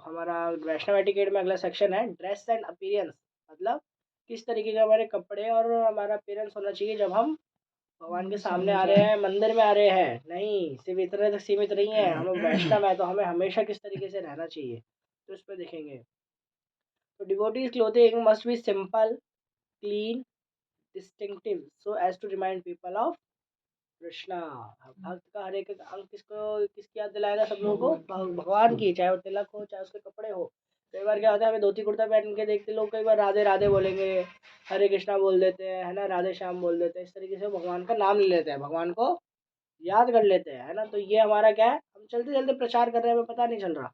हमारा वैष्णव एटिकेट में अगला सेक्शन है ड्रेस एंड अपीयरेंस, मतलब किस तरीके के हमारे कपड़े और हमारा अपीयरेंस होना चाहिए जब हम भगवान के सामने आ रहे हैं, मंदिर में आ रहे हैं। नहीं सिर्फ इतने तक सीमित नहीं है, हम वैष्णव है तो हमें हमेशा किस तरीके से रहना चाहिए, तो इस पर देखेंगे। तो devotees clothing must be simple, clean, distinctive so as to remind people of Krishna. भक्त का हर एक अंग किसकी याद दिलाएगा सब लोगों को? भगवान की, चाहे वो तिलक हो चाहे उसके कपड़े हो। कई बार क्या होता है, हमें धोती कुर्ता पहन के देखते लोग कई बार राधे राधे बोलेंगे, हरे कृष्णा बोल देते हैं, है ना, राधे श्याम बोल देते हैं, इस तरीके से भगवान का नाम ले लेते हैं, भगवान को याद कर लेते हैं, है ना। तो ये हमारा क्या है, हम चलते चलते प्रचार कर रहे हैं, हमें पता नहीं चल रहा।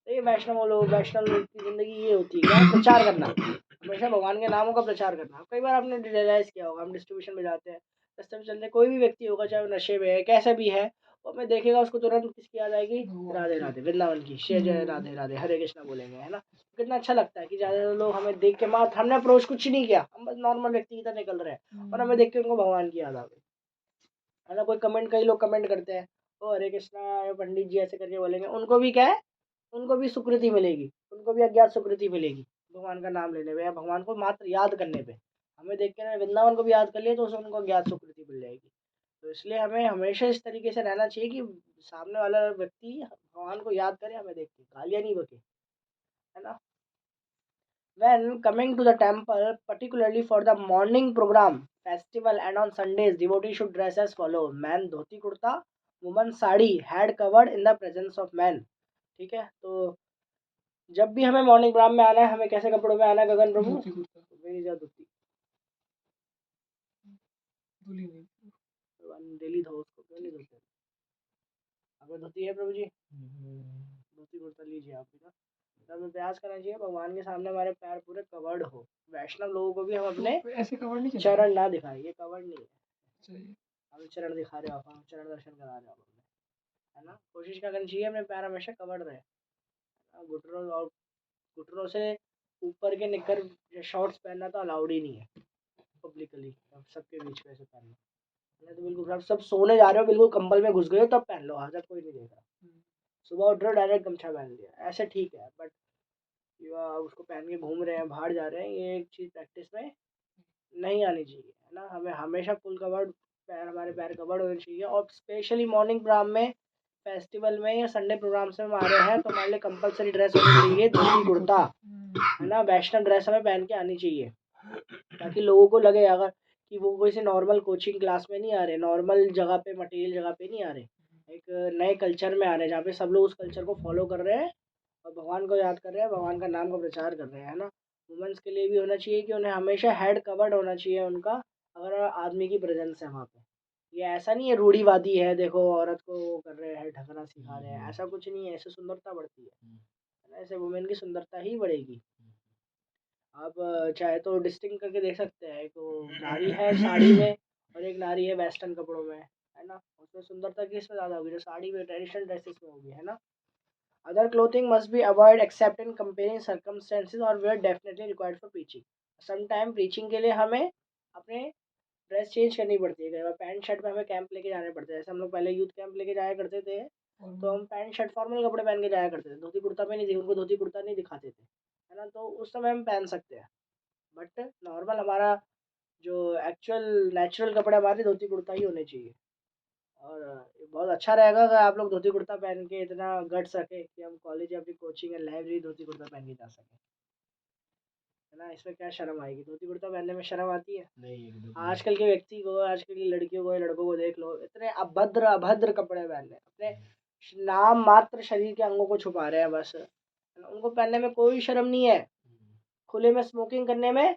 तो ये वैष्णव लोग, वैष्णव लोग की जिंदगी ये होती है, क्या प्रचार करना, हमेशा भगवान के नामों का प्रचार करना। कई बार आपने रियलाइज किया होगा, हम डिस्ट्रीब्यूशन में जाते हैं, रास्ते में चलते कोई भी व्यक्ति होगा, चाहे वो नशे में है कैसा भी है, वो हमें देखेगा, उसको तुरंत किसकी याद आएगी? राधे राधे, वृंदावन की, जय जय राधे राधे, हरे कृष्णा बोलेंगे, है ना। कितना अच्छा लगता है कि ज़्यादा लोग हमें देख के, मात्र हमने अप्रोच कुछ नहीं किया, हम बस नॉर्मल व्यक्ति की तरह निकल रहे हैं और हमें देख के उनको भगवान की याद आ गई, है ना। कोई कमेंट, कई लोग कमेंट करते हैं, ओ हरे कृष्णा पंडित जी ऐसे करके बोलेंगे, उनको भी क्या है, उनको भी सुकृति मिलेगी, उनको भी अज्ञात सुकृति मिलेगी भगवान का नाम लेने पे या भगवान को मात्र याद करने पे। हमें देख के वृंदावन को भी याद कर लिए तो उससे उनको अज्ञात सुकृति मिल जाएगी। तो इसलिए हमें हमेशा इस तरीके से रहना चाहिए कि सामने वाला व्यक्ति भगवान को याद करे, हमें देख के गालियाँ नहीं बके, है ना। When coming to the temple, particularly for the morning program, festival and on Sundays, devotees should dress as follow: man dhoti kurta, woman sari, head covered in the presence of man। ठीक है, तो जब भी हमें मॉर्निंग प्रोग्राम में आना है, हमें कैसे कपड़ों में आना है गगन प्रभु? धोती कुर्ता, मेरी जा धोती धुली नहीं, डेली धो, उसको क्यों नहीं धोते? अगर धोती है प्रभु जी, धोती कुर्ता लीजिए आप भी ना। तो हमें प्रयास करना चाहिए भगवान के सामने हमारे पैर पूरे कवर्ड हो। वैष्णव लोगों को भी हम अपने ऐसे कवर्ड नहीं चरण ना दिखाएं, ये कवर्ड नहीं है, हमें चरण दिखा रहे हो आप, हम चरण दर्शन करा रहे हो आप अपने, है ना। कोशिश क्या करनी चाहिए, अपने पैर हमेशा कवर्ड रहे। घुटनों और घुटनों से ऊपर के निकर शॉर्ट्स पहनना तो अलाउड ही नहीं है पब्लिकली, सबके बीच में ऐसे पहनना। तो बिल्कुल आप सब सोने जा रहे हो, बिल्कुल कंबल में घुस गए हो, तब पहन लो, हाथ कोई नहीं देख रहा। सुबह उठ रहे हो डायरेक्ट गमछा पहन लिया, ऐसे ठीक है, बट उसको पहन के घूम रहे हैं, बाहर जा रहे हैं, ये एक चीज़ प्रैक्टिस में नहीं आनी चाहिए, है ना। हमें हमेशा फुल कवर्ड पैर, हमारे पैर कवर्ड होने चाहिए। और स्पेशली मॉर्निंग प्रोग्राम में, फेस्टिवल में या संडे प्रोग्राम से हम आ रहे हैं तो हमारे लिए कंपलसरी ड्रेस होनी चाहिए धोती कुर्ता, है ना। वेस्टर्न ड्रेस हमें पहन के आनी चाहिए, ताकि लोगों को लगे अगर कि वो कोई से नॉर्मल कोचिंग क्लास में नहीं आ रहे, नॉर्मल जगह पे, मटेरियल जगह पे नहीं आ रहे, एक नए कल्चर में आ रहे हैं जहाँ पे सब लोग उस कल्चर को फॉलो कर रहे हैं और भगवान को याद कर रहे हैं, भगवान का नाम का प्रचार कर रहे हैं, है ना। वुमेंस के लिए भी होना चाहिए कि उन्हें हमेशा हेड कवर्ड होना चाहिए उनका, अगर आदमी की प्रेजेंस है वहाँ पे। ये ऐसा नहीं है रूढ़ीवादी है, देखो औरत को वो कर रहे हैं, ढकना सिखा रहे हैं, ऐसा कुछ नहीं है, ऐसे सुंदरता बढ़ती है ना, ऐसे वुमेन की सुंदरता ही बढ़ेगी। आप चाहे तो डिस्टिंग करके देख सकते हैं, एक नारी है साड़ी में और एक नारी है वेस्टर्न कपड़ों में, है ना। उसमें सुंदरता किस में ज़्यादा होगी? जो साड़ी में, ट्रेडिशनल ड्रेसेस में होगी, है ना। Other clothing must be avoid except in comparing circumstances और wear definitely required for preaching. Some time preaching के लिए हमें अपने ड्रेस चेंज करनी पड़ती है, कई बार पैंट शर्ट में हमें कैंप लेके जाने पड़ते हैं। जैसे हम लोग पहले यूथ कैंप लेके जाया करते थे, तो हम पैंट शर्ट फॉर्मल कपड़े पहन के जाया करते थे, धोती कुर्ता पे नहीं, उनको धोती कुर्ता नहीं दिखाते थे, है ना। तो उस समय हम पहन सकते हैं, बट नॉर्मल हमारा जो एक्चुअल नेचुरल कपड़े हमारे धोती कुर्ता ही होने चाहिए। और बहुत अच्छा रहेगा अगर आप लोग धोती कुर्ता पहन के इतना गट्स रखें कि हम कॉलेज या फिर कोचिंग या लाइब्रेरी धोती कुर्ता पहन के जा सकें, है ना। इसमें क्या शर्म आएगी? धोती कुर्ता पहनने में शर्म आती है? नहीं, एकदम आजकल के व्यक्ति को, आजकल की लड़कियों को या लड़कों को देख लो, इतने अभद्र अभद्र कपड़े पहन रहे हैं, अपने नाम मात्र शरीर के अंगों को छुपा रहे हैं बस, है ना? उनको पहनने में कोई शर्म नहीं है, खुले में स्मोकिंग करने में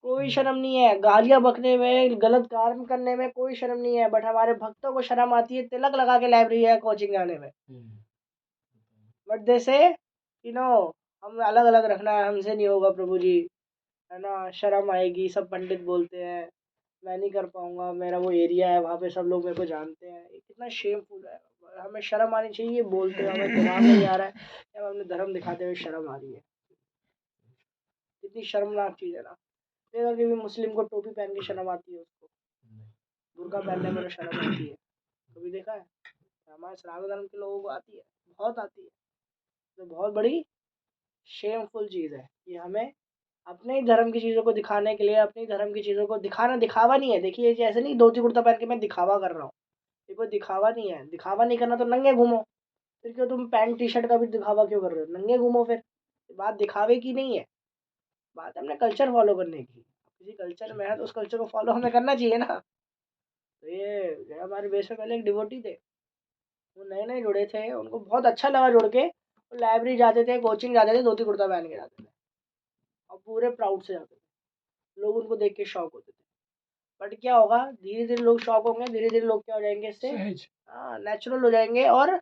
कोई शर्म नहीं है, गालियाँ बकने में, गलत काम करने में कोई शर्म नहीं है, बट हमारे भक्तों को शर्म आती है तिलक लगा के लाइब्रेरी या कोचिंग जाने में। बट दे से हम अलग अलग रखना है, हमसे नहीं होगा प्रभु जी, है ना, शर्म आएगी, सब पंडित बोलते हैं, मैं नहीं कर पाऊंगा, मेरा वो एरिया है, वहाँ पे सब लोग मेरे को जानते हैं। ये कितना शेमफुल है, हमें शर्म आनी चाहिए। बोलते हैं, हमें दिमाग में नहीं आ रहा है कि हमें अपने धर्म दिखाते हुए शर्म आ रही है, कितनी शर्मनाक चीज़ है ना। देखा कि भी मुस्लिम को टोपी पहन के शर्म आती है, उसको बुर्का पहनने में शर्म आती है, कभी देखा है? हमारे सनातन धर्म के लोगों को आती है, बहुत आती है, तो बहुत बड़ी शेमफुल चीज़ है कि हमें अपने ही धर्म की चीज़ों को दिखाने के लिए, अपने ही धर्म की चीज़ों को दिखाना, दिखावा नहीं है। देखिए ये ऐसे नहीं धोती कुर्ता पहन के मैं दिखावा कर रहा हूँ, ये कोई दिखावा नहीं है। दिखावा नहीं करना तो नंगे घूमो। फिर क्यों तुम पैंट टी शर्ट का भी दिखावा क्यों कर रहे हो? नंगे घूमो फिर। बात दिखावे की नहीं है, बात है अपने कल्चर फॉलो करने की। किसी कल्चर में है तो उस कल्चर को फॉलो हमें करना चाहिए ना। तो ये हमारे बेस में पहले एक डिवोटी थे, वो नए नए जुड़े थे, उनको बहुत अच्छा लगा जुड़ के। वो लाइब्रेरी जाते थे, कोचिंग जाते थे, धोती कुर्ता पहन के जाते थे और पूरे प्राउड से जाते थे। लोग उनको देख के शौक होते थे। बट क्या होगा, धीरे धीरे लोग शौक होंगे, धीरे धीरे लोग क्या हो जाएंगे इससे, हाँ नेचुरल हो जाएंगे। और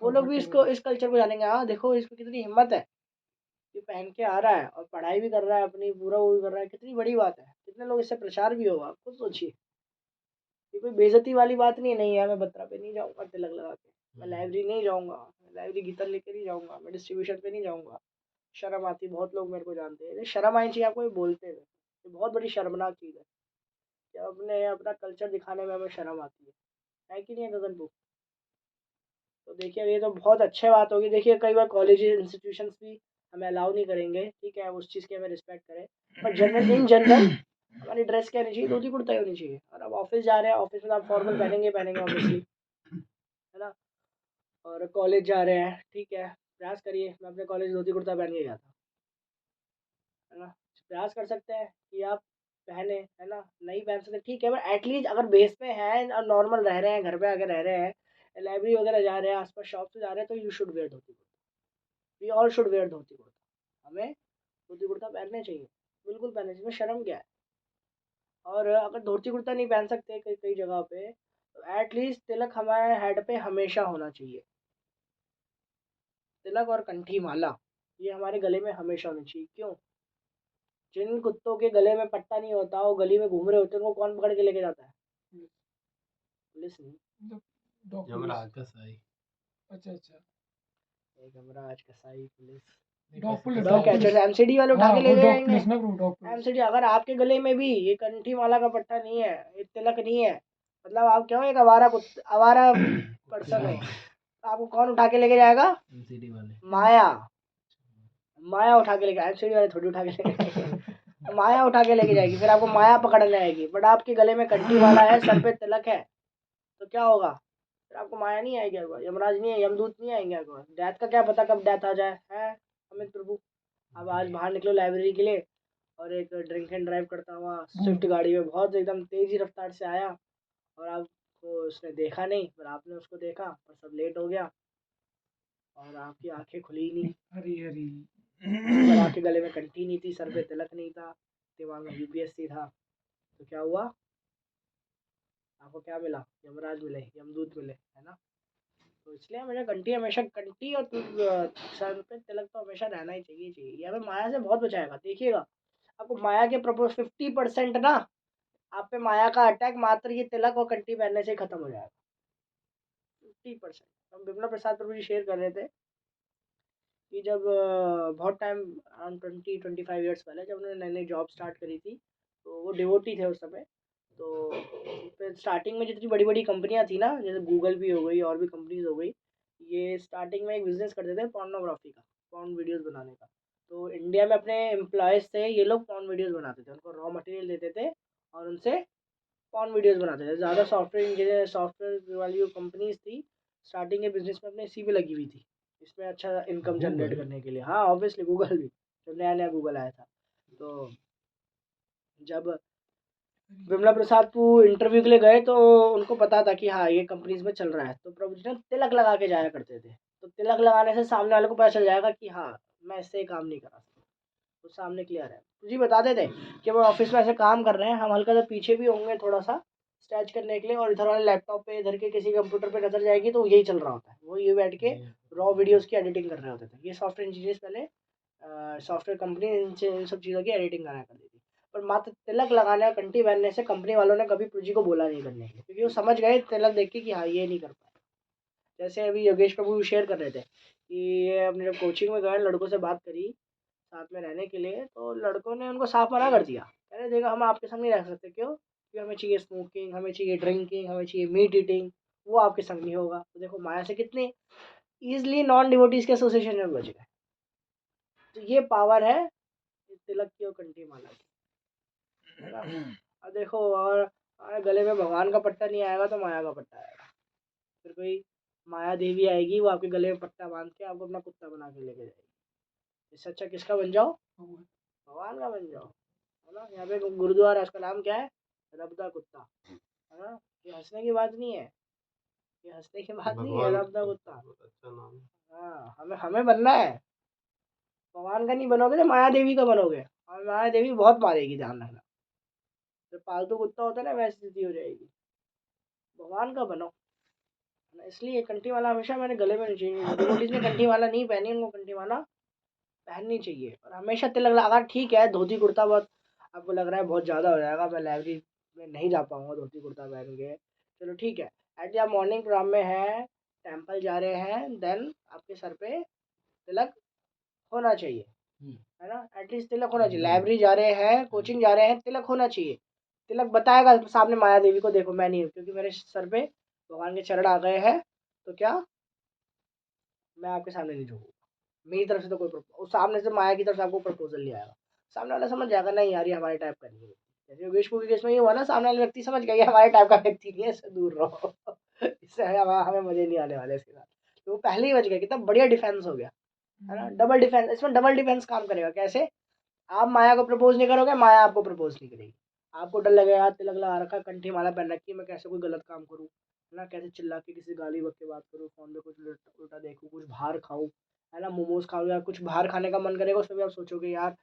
वो लोग भी इसको, इस कल्चर को जानेंगे। हाँ देखो इसको कितनी हिम्मत है, ये पहन के आ रहा है और पढ़ाई भी कर रहा है अपनी, पूरा वो भी कर रहा है, कितनी बड़ी बात है। कितने लोग इससे प्रचार भी होगा, खुद सोचिए। ये कोई बेइज्जती वाली बात नहीं है। नहीं है, मैं बत्रा पे नहीं जाऊँगा तिलक लगा के, मैं लाइब्रेरी नहीं जाऊँगा, लाइब्रेरी गीता लेके नहीं जाऊँगा, मैं डिस्ट्रीब्यूशन पे नहीं जाऊँगा, शर्म आती। बहुत लोग मेरे को जानते हैं, शर्म आनी चाहिए आपको ये बोलते हुए। ये बहुत बड़ी शर्मनाक चीज़ है कि अपने अपना कल्चर दिखाने में हमें शर्म आती है कि नहीं है गगनपुर? तो देखिए ये तो बहुत अच्छी बात होगी। देखिए कई बार कॉलेज इंस्टीट्यूशंस भी हमें अलाउ नहीं करेंगे, ठीक है, उस चीज़ की हमें रिस्पेक्ट करें। पर जनरल, इन जनरल हमारी ड्रेस क्या होनी चाहिए, धोती कुर्ता ही होनी चाहिए। और अब ऑफिस जा रहे हैं, ऑफिस में आप फॉर्मल पहनेंगे पहनेंगे ऑब्वियसली, है ना। और कॉलेज जा रहे हैं, ठीक है, प्रयास करिए। मैं अपने कॉलेज धोती कुर्ता पहन के गया था, है ना। प्रयास कर सकते हैं कि आप पहने, है ना। नहीं पहन सकते ठीक है, पर एटलीस्ट अगर बेस पे हैं और नॉर्मल रह रहे हैं, घर पे आके रह रहे हैं, लाइब्रेरी वगैरह जा रहे हैं, आसपास शॉप से जा रहे हैं, तो you should wear dhoti kurta. We all should wear dhoti kurta. हमें धोती कुर्ता पहनने चाहिए, बिल्कुल पहनने चाहिए। इसमें शर्म क्या है? और अगर धोती कुर्ता नहीं पहन सकते कई कई जगह पे, तो एटलीस्ट तिलक हमारे हेड पे हमेशा होना चाहिए। तिलक और कंठी माला ये हमारे गले में हमेशा होनी चाहिए। क्यों? जिन कुत्तों के गले में पट्टा नहीं होता, वो गली में घूम रहे होते हैं, उनको कौन पकड़ के लेके जाता है? पुलिस नहीं। यमराज कसाई। अच्छा अच्छा, यमराज कसाई police, dog police, dog dog police. Catchers, MCD वाले उठा हाँ के वो ले डॉग जाएंगे। पुलिस ना ब्रो, डॉग पुलिस। एमसीडी अगर आपके गले में भी ये कंठी माला का पट्टा नहीं है, ये तिलक नहीं है, मतलब आप क्या हो, एक आवारा पर्सन हो। आपको कौन उठा के लेके जाएगा? एमसीडी वाले, माया। माया उठा के लेके, एमसीडी वाले थोड़ी उठा के लेके जाएंगे। माया उठा के लेके जाएगी, फिर आपको माया पकड़ने आएगी। बट आपके गले में कंठी वाला है, सर पे तिलक है, तो क्या होगा? फिर आपको माया नहीं आएगी, आपको यमराज नहीं है, यमदूत नहीं आएंगे आपको। डेथ का क्या पता कब डेथ आ जाए, है अमित प्रभु। अब आज बाहर निकलो लाइब्रेरी के लिए, और एक ड्रिंक एंड ड्राइव करता हुआ स्विफ्ट गाड़ी में बहुत एकदम तेज़ी रफ्तार से आया, और आपको उसने देखा नहीं, पर आपने उसको देखा, और सब लेट हो गया, और आपकी आंखें खुली नहीं। हरी हरी। पर आपके गले में कंठी नहीं थी, सर पे तिलक नहीं था, दिमाग में यूपीएससी था, तो क्या हुआ? आपको क्या मिला? यमराज मिले, यमदूत मिले, है ना। तो इसलिए मुझे कंठी हमेशा, कंठी और सर पे तिलक तो हमेशा रहना ही चाहिए। ये हमें माया से बहुत बचाएगा। देखिएगा आपको माया के प्रपोज 50% ना, आप पे माया का अटैक मात्र ये तिलक और कंठी पहनने से खत्म हो जाएगा। 50%। हम बिमला प्रसाद प्रभु जी शेयर कर रहे थे कि जब बहुत टाइम, अराउंड 20-25 ईयर्स पहले, जब उन्होंने नई नई जॉब स्टार्ट करी थी, तो वो डिवोटी थे उस समय। तो फिर स्टार्टिंग में जितनी बड़ी बड़ी कंपनियां थी ना, जैसे गूगल भी हो गई और भी कंपनीज हो गई, ये स्टार्टिंग में एक बिजनेस करते थे पॉर्नोग्राफी का, पॉर्न वीडियोस बनाने का। तो इंडिया में अपने एम्प्लॉयज़ से ये लोग पॉर्न वीडियोस बनाते थे, उनको रॉ मटेरियल देते थे और उनसे पॉर्न वीडियोस बनाते थे। ज़्यादा सॉफ्टवेयर इंजीनियर, सॉफ्टवेयर वाली जो कंपनीज थी, स्टार्टिंग के बिजनेस में अपने इसी पे लगी हुई थी, इसमें अच्छा इनकम जनरेट करने के लिए। हाँ ऑब्वियसली गूगल भी, जब नया नया गूगल आया था। तो जब विमला प्रसाद को इंटरव्यू के लिए गए, तो उनको पता था कि हाँ ये कंपनीज में चल रहा है, तो प्रभु जी ने तिलक लगा के जाया करते थे। तो तिलक लगाने से सामने वाले को पता चल जाएगा कि हाँ मैं इससे काम नहीं करा सकता, तो सामने क्लियर है। तो जी बताते थे कि वो ऑफिस में ऐसे काम कर रहे हैं, हम हल्का सा पीछे भी होंगे थोड़ा सा स्टैच करने के लिए, और इधर वाले लैपटॉप पे, इधर के किसी कंप्यूटर पे नजर जाएगी, तो यही चल रहा होता है, वो ये बैठ के रॉ वीडियोस की एडिटिंग कर रहे होते थे। ये सॉफ्टवेयर इंजीनियर्स पहले, सॉफ्टवेयर कंपनी इन सब चीज़ों की एडिटिंग करा करती थी। पर मात्र तिलक लगाने और कंठी पहनने से कंपनी वालों ने कभी प्रभु जी को बोला नहीं करने के लिए, क्योंकि वो समझ गए तिलक देख के कि हाँ ये नहीं कर पाए। जैसे अभी योगेश प्रभु शेयर कर रहे थे कि ये अपने जब कोचिंग में गए, लड़कों से बात करी साथ में रहने के लिए, तो लड़कों ने उनको साफ मना कर दिया, कह रहे देखो हम आपके संग नहीं रह सकते। क्यों? क्योंकि हमें चाहिए स्मोकिंग, हमें चाहिए ड्रिंकिंग, हमें चाहिए मीट ईटिंग, वो आपके संग नहीं होगा। तो देखो माया से कितने ईजिली नॉन डिवोटीज के एसोसिएशन में बच गए। तो ये पावर है तिलक की और कंठी माला की, है ना। और देखो, और गले में भगवान का पट्टा नहीं आएगा तो माया का पट्टा आएगा। फिर कोई माया देवी आएगी, वो आपके गले में पट्टा बांध के आपको अपना कुत्ता बना के लेके जाएगी। इससे अच्छा किसका बन जाओ, भगवान का बन जाओ, है ना। यहाँ पे गुरुद्वारा, इसका नाम क्या है, रब दा कुत्ता, है ना। ये हंसने की बात नहीं है, ये हंसने की बात नहीं है, रब दा कुत्ता। अच्छा नाम। हाँ, हमें हमें बनना है। भगवान का नहीं बनोगे तो माया देवी का बनोगे, और माया देवी बहुत मारेगी, ध्यान रखना। जो पालतू कुत्ता होता है ना, वैसी स्थिति हो जाएगी। भगवान का बनो, है ना। इसलिए कंठी माला हमेशा मैंने गले में नहीं चाहिए। डिवोटीज ने कंठी माला नहीं पहनी, उनको कंठी माला पहननी चाहिए। और हमेशा तिलक लगा, ठीक है धोती कुर्ता बहुत आपको लग रहा है बहुत ज़्यादा हो जाएगा, मैं लाइब्रेरी में नहीं जा पाऊँगा धोती कुर्ता पहन के, चलो ठीक है। एट या मॉर्निंग प्रोग्राम में है, टेम्पल जा रहे हैं, देन आपके सर पे तिलक होना चाहिए, है ना। एटलीस्ट तिलक होना चाहिए। लाइब्रेरी जा रहे हैं, कोचिंग जा रहे हैं, तिलक होना चाहिए। तिलक बताएगा सामने माया देवी को, देखो मैं नहीं हूँ, क्योंकि मेरे सर पे भगवान के चरण आ गए हैं, तो क्या मैं आपके सामने नहीं झुकूंगा। मेरी तरफ से तो कोई उस सामने से माया की तरफ से आपको प्रपोजल नहीं आएगा। सामने वाला समझ जाएगा, नहीं यार ये हमारे टाइप का नहीं है। जैसे योगेश के केस में ये हुआ ना, सामने वाले व्यक्ति समझ गया ये हमारे टाइप का व्यक्ति नहीं है, इससे दूर रहो। इससे हमें मजे नहीं आने वाले इसके साथ। तो वो पहले ही बच गया, कितना बढ़िया डिफेंस हो गया, है ना। डबल डिफेंस, इसमें डबल डिफेंस काम करेगा। कैसे? आप माया को प्रपोज नहीं करोगे, माया आपको प्रपोज नहीं करेगी। आपको डर लगेगा, तिलक लगा रखा, कंठी माला पहन रखी है, मैं कैसे कोई गलत काम करूँ, है ना, कैसे चिल्ला के किसी गाली बक के बात करूँ, फोन पे कुछ उल्टा देखूँ, कुछ बाहर खाऊँ, है ना, मोमोज खाऊँ, या कुछ बाहर खाने का मन करेगा, उसमें भी आप सोचोगे यार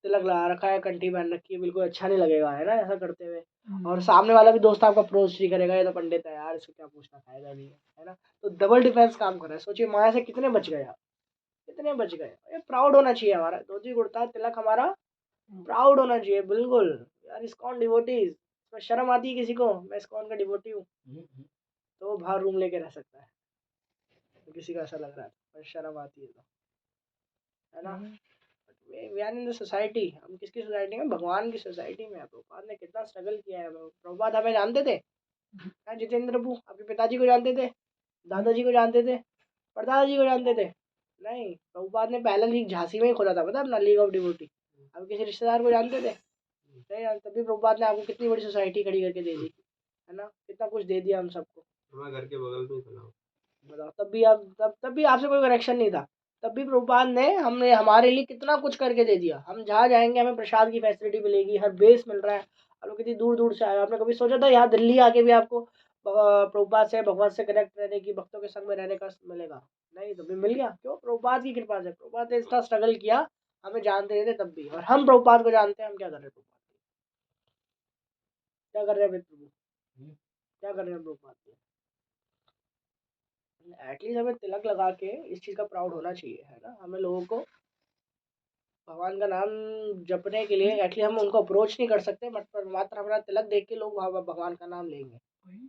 तिलक लगा रखा है, कंठी पहन रखी है, बिल्कुल अच्छा नहीं लगेगा, है ना, ऐसा करते हुए। और सामने वाला भी दोस्त आपका अप्रोच नहीं करेगा, ये तो पंडित है यार, इसको क्या पूछना, फायदा नहीं है ना। तो डबल डिफेंस काम कर रहा है। सोचिए माया से कितने बच गए आप, कितने बच गए। ये प्राउड होना चाहिए हमारा, धोती कुर्ता तिलक हमारा प्राउड होना चाहिए, बिल्कुल। यार इस्कॉन डिवोटीज, इसमें शर्म आती है किसी को, मैं इस्कॉन का डिवोटी हूँ, तो वो बाहर रूम लेके रह सकता है, तो किसी को ऐसा लग रहा है, पर शर्म आती है तो, है ना। We are in the society, हम किसकी सोसाइटी में, भगवान की सोसाइटी में। प्रभुपाद ने कितना स्ट्रगल किया है। प्रभुपाद हमें जानते थे, जितेंद्र प्रभु आपके पिताजी को जानते थे, दादाजी को जानते थे, परदादा जी को जानते थे? नहीं, प्रभुपाद ने पहला लीग झांसी में ही खोला था, पता है अपना, लीग ऑफ डिवोटी। अब किसी रिश्तेदार को जानते थे नहीं यार, तभी प्रभुपाद ने आपको कितनी बड़ी सोसाइटी खड़ी करके दे दी, है ना, कितना कुछ दे दिया हम सबको। हमारे घर के बगल में खुला। बताओ, तब भी आपसे कोई कनेक्शन नहीं था, तब भी प्रभुपाद ने हमने हमारे लिए कितना कुछ करके दे दिया। हम जहाँ जाएंगे हमें प्रसाद की फैसिलिटी मिलेगी, हर बेस मिल रहा है। आप लोग कितनी दूर दूर से आए, आपने कभी सोचा था यहाँ दिल्ली आके भी आपको प्रभुपाद से, भगवान से कनेक्ट रहने की, भक्तों के संग में रहने का मिलेगा? नहीं, तब भी मिल गया। क्यों? प्रभुपाद की कृपा से। प्रभुपाद ने इतना स्ट्रगल किया, हमें जानते थे तब भी, और हम प्रभुपाद को जानते हैं। हम क्या कर रहे हैं प्रभुपाद, क्या कर रहे हैं प्रभु, क्या कर रहे हैं प्रभुपाद के? एटलीस्ट हमें तिलक लगा के इस चीज़ का प्राउड होना चाहिए, है ना। हमें लोगों को भगवान का नाम जपने के लिए एटलीस्ट हम उनको अप्रोच नहीं कर सकते, बट पर मात्र हमारा तिलक देख के लोग भगवान का नाम लेंगे।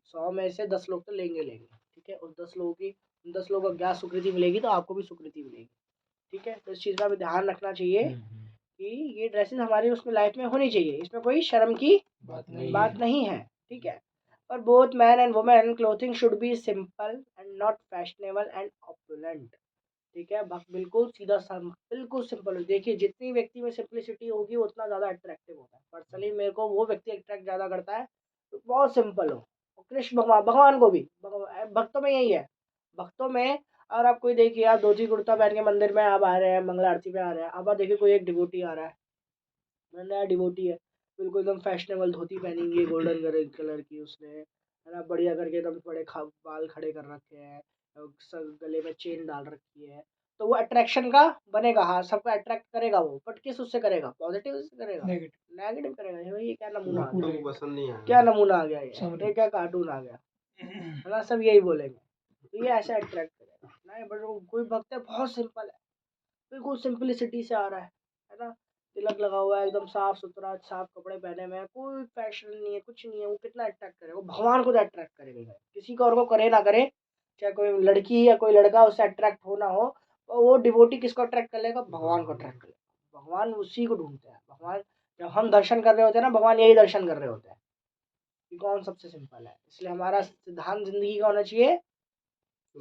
100 में से 10 लोग तो लेंगे, ठीक है। उस 10 लोगों की, 10 लोगों को क्या स्वीकृति मिलेगी, तो आपको भी स्वीकृति मिलेगी, ठीक है। तो इस चीज़ का भी ध्यान रखना चाहिए कि ये ड्रेसेस हमारी उसमें लाइफ में होनी चाहिए, इसमें कोई शर्म की बात नहीं है, ठीक है। पर both man and women clothing should be simple and not fashionable and opulent, ठीक है। बिल्कुल सीधा सा, बिल्कुल सिंपल। देखिए जितनी व्यक्ति में सिंपलिसिटी होगी उतना ज़्यादा अट्रैक्टिव होता है। पर्सनली मेरे को वो व्यक्ति अट्रैक्ट ज़्यादा करता है तो बहुत सिंपल हो। और कृष्ण भगवान को भी, भक्तों में यही है, भक्तों में। और आप कोई देखिए, आप धोती कुर्ता पहन के मंदिर में आप आ रहे हैं, मंगला आरती में आ रहे हैं, अब आप देखिए कोई एक डिवोटी आ रहा है, नया डिवोटी है, बिल्कुल एकदम फैशनेबल धोती पहनी हुई है गोल्डन कलर की उसने, है ना, बढ़िया करके एकदम बड़े बाल खड़े कर रखे हैं, गले में चेन डाल रखी है, तो वो अट्रैक्शन का बनेगा, हाँ सबको अट्रैक्ट करेगा वो। बट किस उससे करेगा? पॉजिटिव से करेगा, नेगेटिव करेगा? ये क्या नमूना आ गया, पसंद नहीं आया, क्या नमूना आ गया, ये क्या कार्टून आ गया, है ना, सब यही बोलेंगे। तो ये ऐसे अट्रैक्ट करेगा नहीं। बट कोई भक्त है बहुत सिंपल है, बिल्कुल सिंपलिसिटी से आ रहा है ना, तिलक लगा हुआ है, एकदम साफ सुथरा, साफ कपड़े पहने में, कोई फैशन नहीं है, कुछ नहीं है, वो कितना अट्रैक्ट करेगा? वो भगवान को अट्रैक्ट करेगा, किसी को और को करे ना करे, चाहे कोई लड़की या कोई लड़का उससे अट्रैक्ट हो ना हो, तो वो डिवोटी किसको अट्रैक्ट कर लेगा? भगवान को अट्रैक्ट कर लेगा। भगवान उसी को ढूंढते हैं। भगवान जब हम दर्शन कर रहे होते हैं ना, भगवान यही दर्शन कर रहे होते हैं कि कौन सबसे सिंपल है। इसलिए हमारा सिद्धांत जिंदगी का होना चाहिए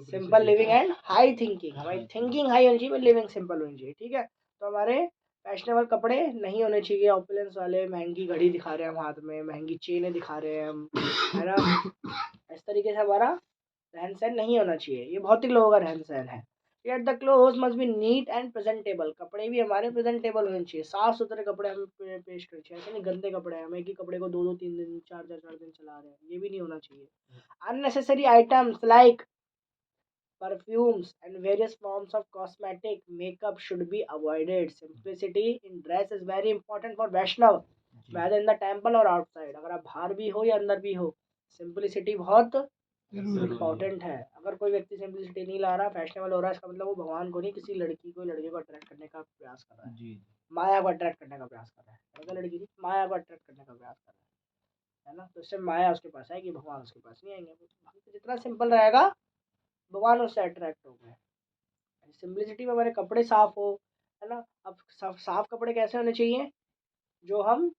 simple living and high thinking. हमारी थिंकिंग हाई होनी चाहिए, लिविंग सिंपल होनी चाहिए, ठीक है। तो हमारे फैशनेबल कपड़े नहीं होने चाहिए ऑपुलेंस वाले, महंगी घड़ी दिखा रहे हैं हम हाथ में, महंगी चेनें दिखा रहे हैं हम, है ना। इस तरीके से हमारा रहन सहन नहीं होना चाहिए, ये भौतिक लोगों का रहन सहन है। Yet the clothes must be neat and presentable, कपड़े भी हमारे प्रेजेंटेबल होने चाहिए, साफ सुथरे कपड़े हमें पेश करने चाहिए, ऐसे नहीं गंदे कपड़े हैं, हम एक ही कपड़े को 2-2 3 दिन 4 दिन चला रहे हैं, ये भी नहीं होना चाहिए। Unnecessary items like perfumes and various forms of cosmetic makeup should be avoided. Simplicity in dress is very important for Vaishnav, whether in the temple or outside. अगर आप बाहर भी हो या अंदर भी हो, सिंपलिसिटी बहुत इम्पॉर्टेंट है। अगर कोई व्यक्ति सिंपलिसिटी नहीं ला रहा, फैशनेबल हो रहा है, इसका मतलब वो भगवान को नहीं, किसी लड़की को लड़के को अट्रैक्ट करने का प्रयास कर रहा है, जी माया को अट्रैक्ट करने का प्रयास कर रहा है, लड़का लड़की नहीं, माया को अट्रैक्ट करने का प्रयास कर रहा है ना। तो इससे माया उसके पास आएगी, भगवान उसके पास नहीं आएंगे। तो जितना सिंपल रहेगा भगवान उससे अट्रैक्ट हो गए। सिंपलिसिटी में हमारे कपड़े साफ हो, है ना। अब साफ कपड़े कैसे होने चाहिए, जो हम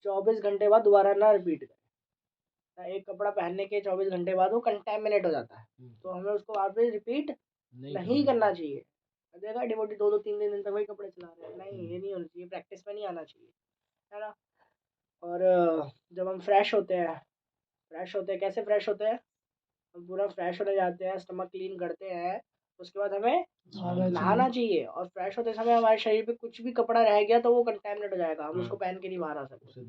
24 घंटे बाद दोबारा ना रिपीट करें। एक कपड़ा पहनने के 24 घंटे बाद वो कंटेमिनेट हो जाता है, तो हमें उसको वापस रिपीट नहीं करना चाहिए। देखा डिवोटी 2-3 दिन तक वही कपड़े चला रहे हैं, नहीं ये नहीं होना चाहिए, प्रैक्टिस में नहीं आना चाहिए, है ना। और जब हम फ्रेश होते हैं कैसे फ्रेश होते हैं, हम पूरा फ्रेश होने जाते हैं, स्टमक क्लीन करते हैं, उसके बाद हमें नहाना चाहिए। और फ्रेश होते समय हमारे शरीर पे कुछ भी कपड़ा रह गया तो वो कंटेमिनेट हो जाएगा, हम उसको पहन के नहीं बाहर आ सकते।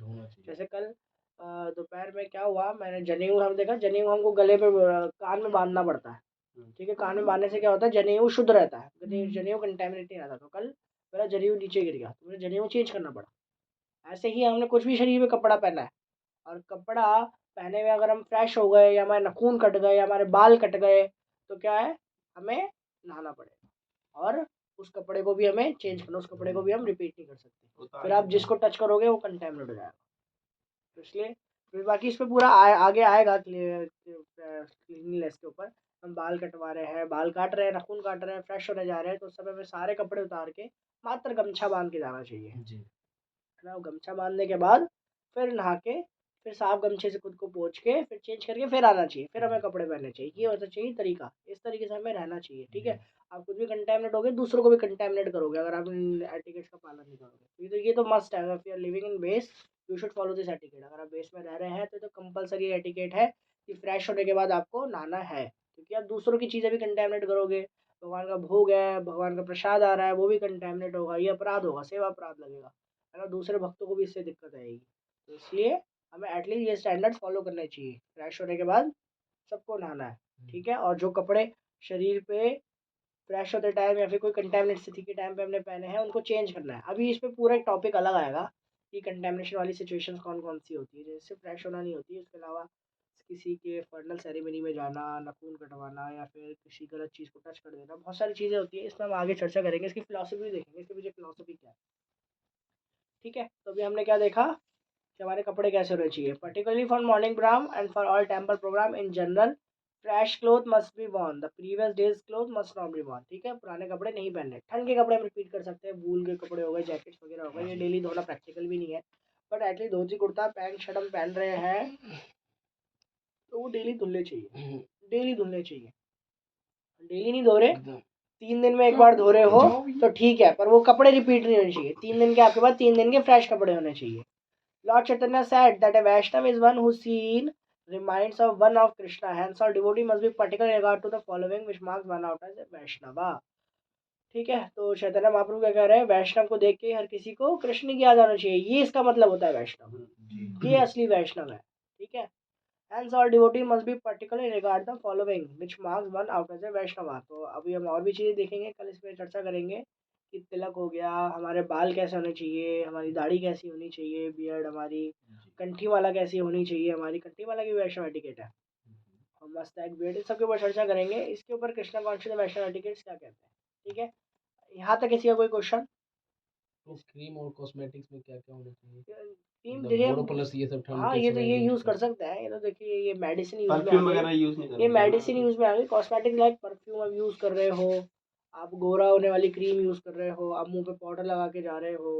जैसे कल दोपहर में क्या हुआ, मैंने जनेऊ, हम देखा जनेऊ हमको गले पे कान में बांधना पड़ता है, ठीक है। कान में बांधने से क्या होता है, जनेऊ शुद्ध रहता है, जनेऊ कंटेमिनेट नहीं रहता। तो कल मेरा जनेऊ नीचे गिर गया, तो मुझे जनेऊ चेंज करना पड़ा। ऐसे ही हमने कुछ भी शरीर में कपड़ा पहना है, और कपड़ा पहने हुए अगर हम फ्रेश हो गए, या हमारे नाखून कट गए, या हमारे बाल कट गए, तो क्या है, हमें नहाना पड़ेगा, और उस कपड़े को भी हमें चेंज करना, उस कपड़े को भी हम रिपीट नहीं कर सकते, फिर आप जिसको टच करोगे वो कंटेमिनेट हो जाएगा। तो इसलिए फिर बाकी इस पर पूरा आगे आएगा क्लीनलीनेस के ऊपर। हम बाल कटवा रहे हैं, बाल काट रहे हैं, नाखून काट रहे हैं, फ्रेश होने जा रहे हैं, तो उस समय में सारे कपड़े उतार के मात्र गमछा बांध के जाना चाहिए, है ना। गमछा बांधने के बाद फिर नहा के, फिर साफ गमछे से खुद को पोंछ के, फिर चेंज करके फिर आना चाहिए, फिर हमें कपड़े पहनने चाहिए। ये होना चाहिए तरीका, इस तरीके से हमें रहना चाहिए, ठीक है। आप खुद भी कंटेमिनेट होगे, दूसरों को भी कंटेमिनेट करोगे अगर आप इन एटिकेट्स का पालन नहीं करोगे। ये तो मस्ट है, if you are living in base you should follow this etiquette. अगर आप बेस में रह रहे हैं तो कंपलसरी एटिकेट है कि फ्रेश होने के बाद आपको नहाना है, क्योंकि आप दूसरों की चीज़ें भी कंटेमिनेट करोगे। भगवान का भोग है, भगवान का प्रसाद आ रहा है, वो भी कंटेमिनेट होगा, ये अपराध होगा, सेवा अपराध लगेगा, है ना। दूसरे भक्तों को भी इससे दिक्कत आएगी। तो इसलिए हमें एटलीस्ट ये स्टैंडर्ड फॉलो करने चाहिए, फ्रेश होने के बाद सबको नहाना है, ठीक है। और जो कपड़े शरीर पे फ्रेश होते टाइम या फिर कोई कंटेमिनेट स्थिति के टाइम पे हमने पहने हैं उनको चेंज करना है। अभी इस पे पूरा एक टॉपिक अलग आएगा कि कंटेमिनेशन वाली सिचुएशंस कौन कौन सी होती है, जैसे फ्रेश होना नहीं होती है, उसके अलावा किसी के फर्नल सेरेमनी में जाना, नाखून कटवाना, या फिर किसी गलत चीज़ को टच कर देना, बहुत सारी चीज़ें होती है। इसमें हम आगे चर्चा करेंगे, इसकी फिलॉसफी देखेंगे, इसके पीछे फिलॉसफी क्या है, ठीक है। तो अभी हमने क्या देखा कि हमारे कपड़े कैसे होने चाहिए, particularly for morning program and for all temple program in general fresh cloth must be worn, the previous days cloth must not be worn, ठीक है। पुराने कपड़े नहीं पहनने, ठंड के कपड़े हम रिपीट कर सकते हैं, वूल के कपड़े हो गए, जैकेट्स वगैरह हो गए, ये डेली धोना प्रैक्टिकल भी नहीं है, but at least dhoti kurta pant shirt हम पहन रहे हैं तो वो डेली धुलने चाहिए, डेली धुलने चाहिए। डेली नहीं धो रहे, 3 दिन में एक बार धो रहे हो तो ठीक है, पर वो कपड़े रिपीट नहीं होने चाहिए। 3 दिन के आपके पास 3 दिन के फ्रेश कपड़े होने चाहिए। Lord Chaitanya said that a Vaishnava is one whose seen reminds of one of Krishna. Hence, all devotee must be particular in regard to the following, which marks one out as a Vaishnava. ठीक है। तो चैतन्य महाप्रभु क्या कह रहे हैं, वैष्णव को देख के हर किसी को कृष्ण की याद आना चाहिए, ये इसका मतलब होता है वैष्णव, ये असली वैष्णव है, ठीक है। Hence, all devotee must be particular in regard the following, which marks one out as a Vaishnava. तो अभी हम और भी चीज़ें देखेंगे, कल इस पर चर्चा करेंगे कि तिलक हो गया, हमारे बाल कैसे होने चाहिए, हमारी दाढ़ी कैसी होनी चाहिए, बियर्ड, हमारी कंठी वाला कैसी होनी चाहिए, हमारी कंठी वाला की वैष्णव एटिकेट है, और मस्टैग बियर्ड, इन सब के ऊपर चर्चा करेंगे। इसके ऊपर कृष्णा कॉन्शियस वैष्णव एटिकेट्स क्या कहते हैं, ठीक है। यहाँ तक किसी का कोई क्वेश्चन? तो क्रीम और कॉस्मेटिक्स में क्या क्या होना चाहिए, क्रीम मतलब देखिए, बोरोप्लस ये सब ठंड हाँ के ये तो समय ये यूज यूज़ कर कर सकते हैं, ये तो देखिए ये मेडिसिन यूज़ में परफ्यूम आ वगैरह गई, यूज नहीं करना ये चाहिए। मेडिसिन यूज़ में आ गई। कॉस्मेटिक लाइक परफ्यूम आप यूज़ कर रहे हो, आप गोरा होने वाली क्रीम यूज़ कर रहे हो, आप मुंह पे पाउडर लगा के जा रहे हो,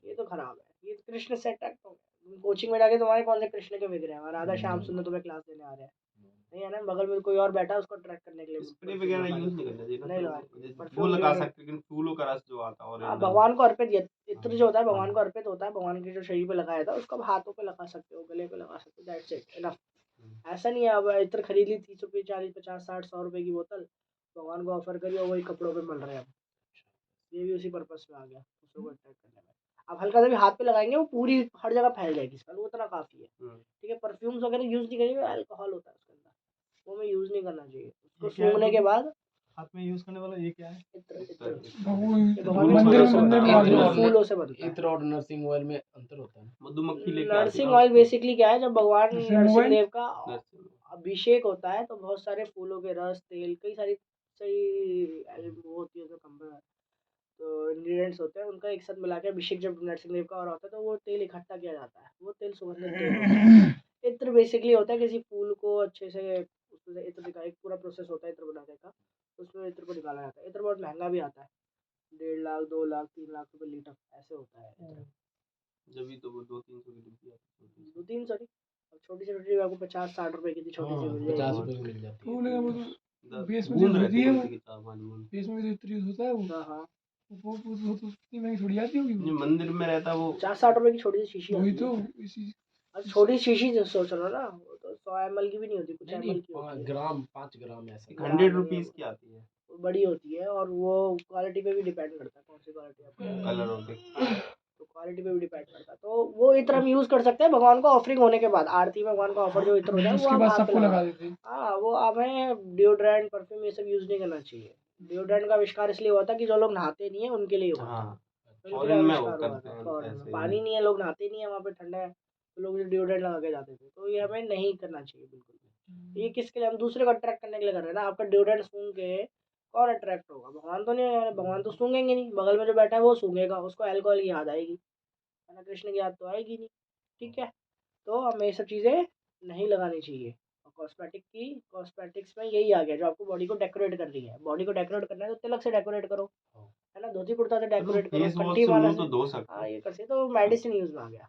ये तो खराब है, ये तो कृष्ण से अट्रैक्ट हो गए। कोचिंग में जाके तुम्हारे कौन से कृष्ण के बिक रहे हैं, राधा श्याम सुंदर तुम्हें क्लास देने आ रहे हैं, नहीं है ना, बगल में कोई और बैठा है उसको ट्रैक करने के लिए स्प्रे वगैरह यूज नहीं करना चाहिए ना, नहीं तो लगाना। जैसे परफ्यूम वो लगा वगैरह सकते हैं, लेकिन फूलों का रस जो आता है और हाँ, भगवान को अर्पित इत्र जो होता है भगवान हाँ। को अर्पित होता है, भगवान के जो शरीर पे लगाया था उसको आप हाथों पे लगा सकते हो, गले पे लगा सकते हो, दैट्स इट इनफ। ऐसा नहीं है अब इत्र खरीद ली 30 रुपये 40 50 60 100 रुपये की बोतल, भगवान को ऑफर करी और वही कपड़ों पे मल रहे हैं। ये भी उसी पर्पस में आ गया, दूसरों को अट्रैक्ट करने में। आप हल्का सा भी हाथ पे लगाएंगे वो पूरी हर जगह फैल जाएगी स्मेल, वो उतना काफ़ी है। ठीक है, परफ्यूम्स वगैरह यूज़ नहीं करेंगे, अल्कोहल होता है उसके अंदर, वो में यूज़ नहीं करना चाहिए। उसको सूंघने के बाद हाथ में यूज करने वाला ये क्या है? इत्र इत्र। ये भगवान मंदिर के में फूलों से मंदिर में बनता है, लगाते हैं। फूलों से बनता है। इत्र और नर्सिंग ऑयल में अंतर होता है। मधुमक्खी लेके आती है नरसिंह ना ऑयल उसको। बेसिकली क्या है, जब भगवान नरसिंह नरसिंह ऑयल? देव का नर्सिंग। अभिषेक होता है तो बहुत सारे फूलों के रस, तेल, कई सारी वो होती है जो तो इंग्रेडिएंट्स होते हैं, उनका एक साथ मिला के अभिषेक जब नरसिंह देव का और होता है तो वो तेल इकट्ठा किया जाता है, वो तेल सुगंधित तेल होता है। इत्र बेसिकली होता है किसी फूल को अच्छे से उसमें इत्र निकाल, एक पूरा प्रोसेस होता है इत्र बनाने का, उसमें इत्र को निकाला जाता है। इत्र बहुत महंगा भी आता है, 1.5 लाख 2 लाख 3 लाख रुपए लीटर ऐसे होता है इत्र। जब भी तो वो 200-300 की डिब्बी आती है। 2-3 सॉरी, अब छोटी से छोटी आपको 50-60 रुपए की थी, छोटी सी हाँ, मिल 50 जाएगी। रुपए की मिल जाती तो है। लेकिन वो तो बेस में बूंद जो रहती होती है वो, है कि 4-5 बूंद। बेस में जो इत्र यूज होता है वो हाँ हाँ, वो तो इतनी महंगी थोड़ी आती होगी ये वो। मंदिर में रहता है वो। 50-60 रुपए की छोटी सी शीशी वही आती तो है। इसी अब छोटी शीशी जो सोच रहा ना, वो तो 100 ml की भी नहीं होती, कुछ नहीं ml नहीं, की होती है। 5 ग्राम ऐसा। 100 रुपीज की आती है। वो बड़ी होती है और वो क्वालिटी पे भी डिपेंड करता है कौन सी क्वालिटी आपको। कलर और देख। तो क्वालिटी पे भी डिपेंड करता है, तो वो इत्र हम यूज़ कर सकते हैं भगवान को ऑफरिंग होने के बाद, आरती में भगवान का ऑफर जो इत्र होता है वो उसके आप बाद हाथ पे सबको लगा लगा देते हैं। हाँ, वो हमें डिओड्रेंट परफ्यूम ये सब यूज़ नहीं करना चाहिए। डिओड्रेंट का आविष्कार इसलिए हुआ था कि जो लोग नहाते नहीं है उनके लिए हुआ था, हाँ, उनके लिए फॉरेन में वो आविष्कार हुआ करते था। हैं फॉरेन में ऐसे पानी ही। नहीं है, लोग नहाते नहीं है, वहाँ पे ठंडा है, तो लोग डिओड्रेंट लगा के जाते थे, तो ये हमें नहीं करना चाहिए बिल्कुल भी। ये किसके लिए, हम दूसरे को अट्रैक्ट करने के लिए कर रहे हैं ना। आपका डिओड्रेंट सूंघ के कौन अट्रैक्ट होगा, भगवान तो नहीं, भगवान तो सूंघेंगे नहीं, बगल में जो बैठा है वो सूंघेगा, उसको अल्कोहल की याद आएगी, है ना, कृष्ण की याद तो आएगी नहीं। ठीक है, तो हमें ये सब चीज़ें नहीं लगानी चाहिए। और कॉस्मेटिक्स में यही आ गया, जो आपको बॉडी को डेकोरेट कर रही है, बॉडी को डेकोरेट करना है तो तिलक से डेकोरेट करो, है ना, धोती कुर्ता से डेकोरेट करो, फेस वॉश कंठी से माला मुंह से। तो धो सकते हाँ, हैं। ये करते तो मेडिसिन यूज़ में आ गया।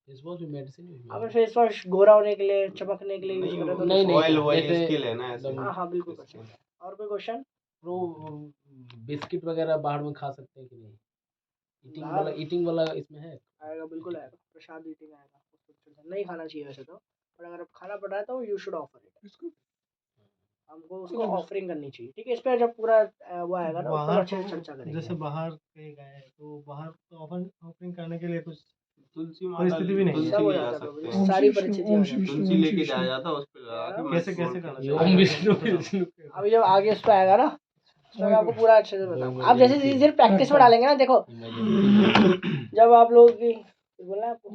फेस वॉश भी मेडिसिन ही आप है। फेस वॉश गोरा होने के लिए, चमकने के लिए यूज़ कर रहे हो तो नहीं, नहीं, ऑयल वॉयल जैसे इसके लिए ना ऐसे। हाँ हाँ बिल्कुल कर सकते हैं। और कोई क्वेश्चन? वो बिस्किट वगैरह बाहर में खा सकते हैं कि नहीं? बाहर? ईटिंग वाला इसमें है? आएगा, बिल्कुल आएगा, प्रसाद ईटिंग आएगा, उसको नहीं खाना चाहिए वैसे तो, पर अगर आप खाना पड़ रहा है तो यू शुड ऑफर इट, इसको हमको उसको ऑफरिंग करनी चाहिए। ठीक है, इस पर जब पूरा वो आएगा ना, उस पर बाहर अच्छे से तो चर्चा करेंगे। जैसे बाहर कहीं गए तो बाहर तो ऑफरिंग करने के लिए कुछ तुलसी माला परिस्थिति भी नहीं है। तुलसी सब हो ले जा जाता है सकते प्रभु, हैं। सारी परिस्थिति आ जाती है। तुलसी लेके जाया जाता है, उस पे लगा के कैसे मस्त कैसे बोल करना के- चाहिए? ओम विष्णु अभी जब आगे उस पर आएगा ना, उसमें मैं आपको पूरा अच्छे से बताऊंगा। आप जैसे धीरे धीरे प्रैक्टिस में डालेंगे ना, देखो जब आप लोग की बोलना है आपको,